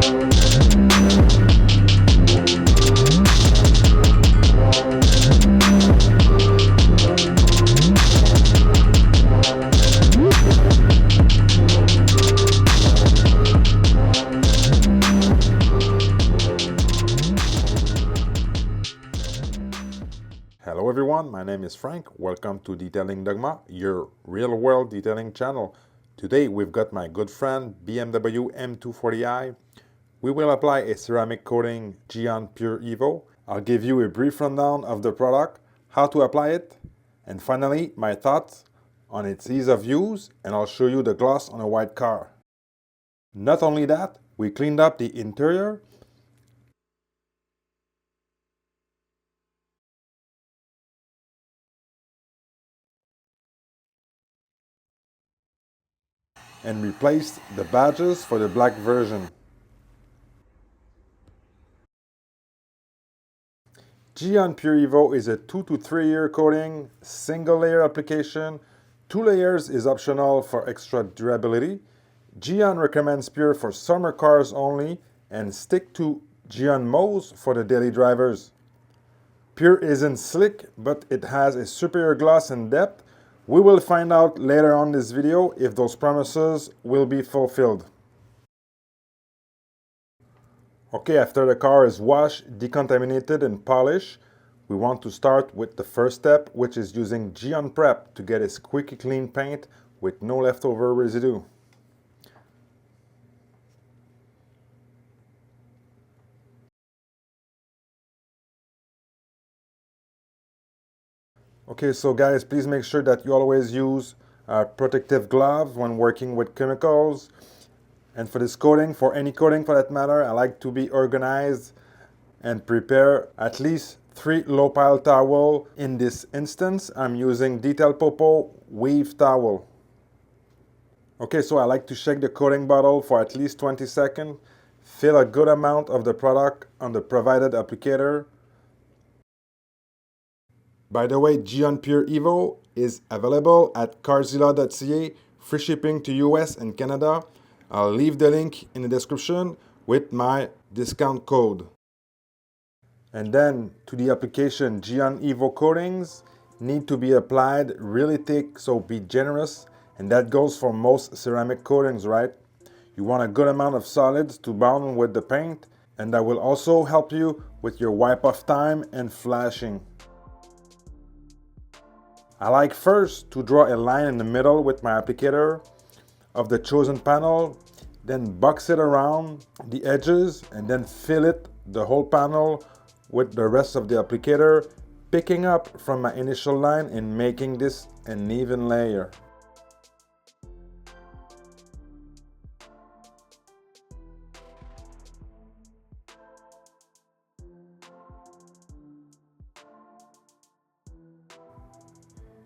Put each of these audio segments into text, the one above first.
Hello everyone, my name is Frank. Welcome to Detailing Dogma, your real-world detailing channel. Today we've got my good friend BMW M240i. We will apply a ceramic coating GYEON Pure Evo. I'll give you a brief rundown of the product, how to apply it, and finally my thoughts on its ease of use, and I'll show you the gloss on a white car. Not only that, we cleaned up the interior and replaced the badges for the black version. GYEON Pure Evo is a 2 to 3 year coating, single layer application. 2 layers is optional for extra durability. GYEON recommends Pure for summer cars only and stick to GYEON Mauve for the daily drivers. Pure isn't slick, but it has a superior gloss and depth. We will find out later on this video if those promises will be fulfilled. Okay, after the car is washed, decontaminated, and polished, we want to start with the first step, which is using GYEON Prep to get a squeaky clean paint with no leftover residue. Okay, so guys, please make sure that you always use protective gloves when working with chemicals. And for this coating, for any coating for that matter, I like to be organized and prepare at least 3 low pile towel. In this instance, I'm using Detail Popo weave towel. Okay, so I like to shake the coating bottle for at least 20 seconds. Fill a good amount of the product on the provided applicator. By the way, GYEON Pure Evo is available at carzilla.ca, free shipping to US and Canada. I'll leave the link in the description with my discount code. And then to the application, GYEON Evo coatings need to be applied really thick, so be generous. And that goes for most ceramic coatings, right? You want a good amount of solids to bond with the paint, and that will also help you with your wipe off time and flashing. I like first to draw a line in the middle with my applicator of the chosen panel, then box it around the edges and then fill it the whole panel with the rest of the applicator, picking up from my initial line and making this an even layer.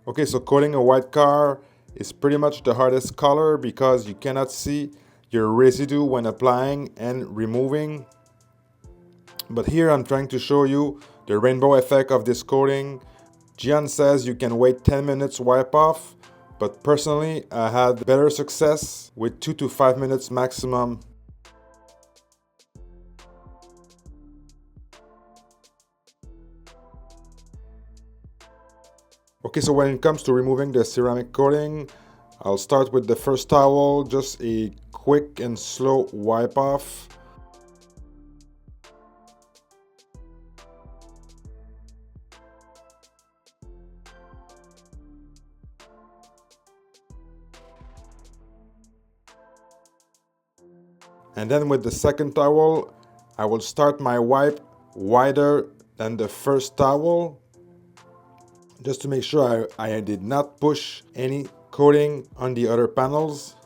Okay, so coating a white car is pretty much the hardest color because you cannot see your residue when applying and removing. But here I'm trying to show you the rainbow effect of this coating. GYEON says you can wait 10 minutes wipe off, but personally I had better success with 2 to 5 minutes maximum. Okay, so when it comes to removing the ceramic coating, I'll start with the first towel, just a quick and slow wipe off. And then with the second towel, I will start my wipe wider than the first towel, just to make sure I did not push any coating on the other panels.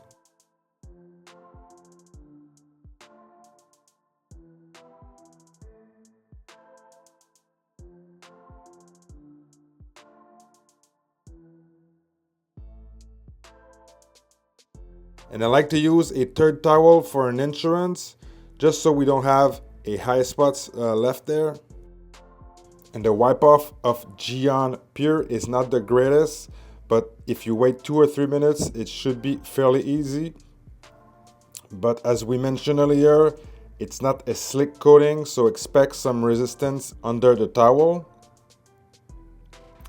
And I like to use a third towel for an insurance, just so we don't have a high spots left there. And the wipe off of GYEON Pure is not the greatest, but if you wait 2 or 3 minutes, it should be fairly easy. But as we mentioned earlier, It's not a slick coating, so expect some resistance under the towel.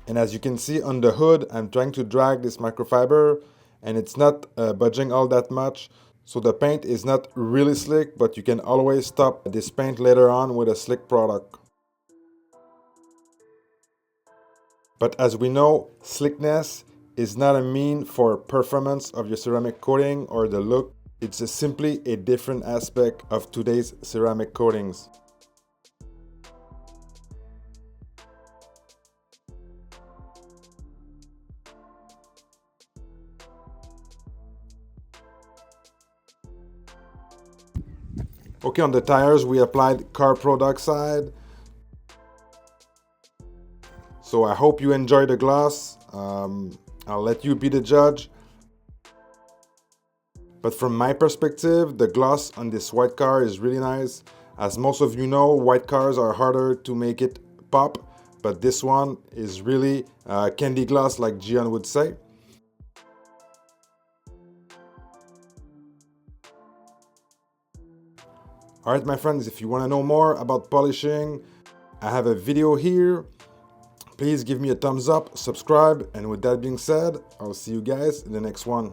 And as you can see on the hood, I'm trying to drag this microfiber and it's not budging all that much. So the paint is not really slick, but you can always stop this paint later on with a slick product. But as we know, slickness is not a mean for performance of your ceramic coating or the look. It's simply a different aspect of today's ceramic coatings. Okay, on the tires we applied car product side. So I hope you enjoy the gloss. I'll let you be the judge. But from my perspective, the gloss on this white car is really nice. As most of you know, white cars are harder to make it pop, but this one is really candy gloss like GYEON would say. Alright my friends, if you want to know more about polishing, I have a video here. Please give me a thumbs up, subscribe, and with that being said, I'll see you guys in the next one.